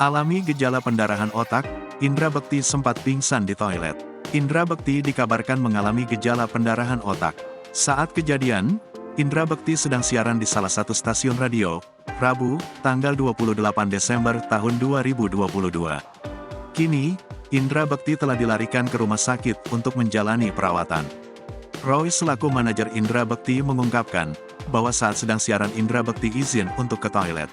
Alami gejala pendarahan otak, Indra Bekti sempat pingsan di toilet. Indra Bekti dikabarkan mengalami gejala pendarahan otak. Saat kejadian, Indra Bekti sedang siaran di salah satu stasiun radio, Rabu, tanggal 28 Desember tahun 2022. Kini, Indra Bekti telah dilarikan ke rumah sakit untuk menjalani perawatan. Roy selaku manajer Indra Bekti mengungkapkan, bahwa saat sedang siaran Indra Bekti izin untuk ke toilet.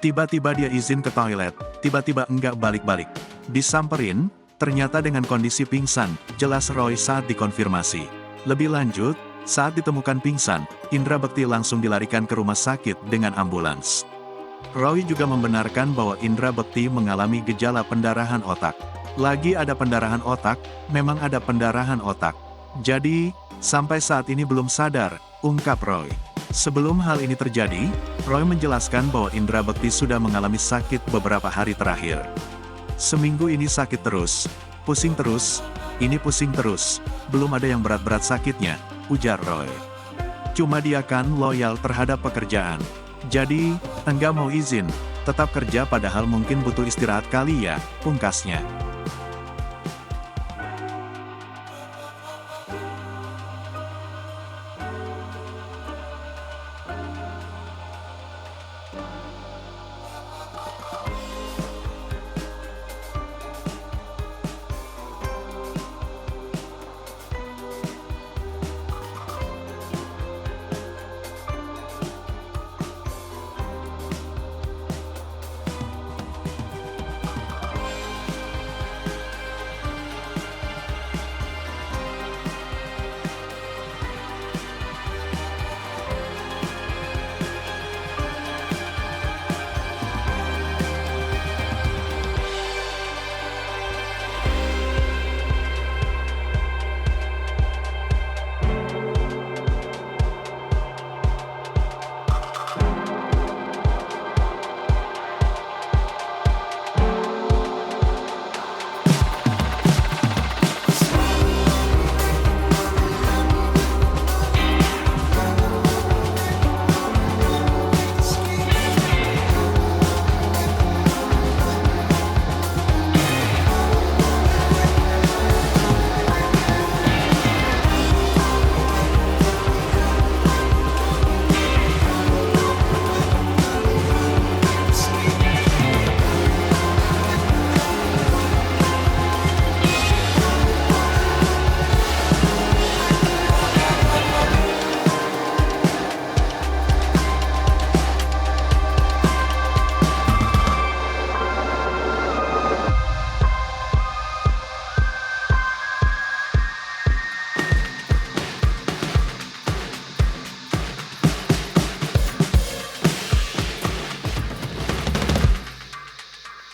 Tiba-tiba dia izin ke toilet, tiba-tiba enggak balik-balik. Disamperin, ternyata dengan kondisi pingsan, jelas Roy saat dikonfirmasi. Lebih lanjut, saat ditemukan pingsan, Indra Bekti langsung dilarikan ke rumah sakit dengan ambulans. Roy juga membenarkan bahwa Indra Bekti mengalami gejala pendarahan otak. Lagi ada pendarahan otak, memang ada pendarahan otak. Jadi, sampai saat ini belum sadar, ungkap Roy. Sebelum hal ini terjadi, Roy menjelaskan bahwa Indra Bekti sudah mengalami sakit beberapa hari terakhir. Seminggu ini sakit terus, pusing terus, ini pusing terus, belum ada yang berat-berat sakitnya, ujar Roy. Cuma dia kan loyal terhadap pekerjaan. Jadi, enggak mau izin, tetap kerja padahal mungkin butuh istirahat kali ya, pungkasnya.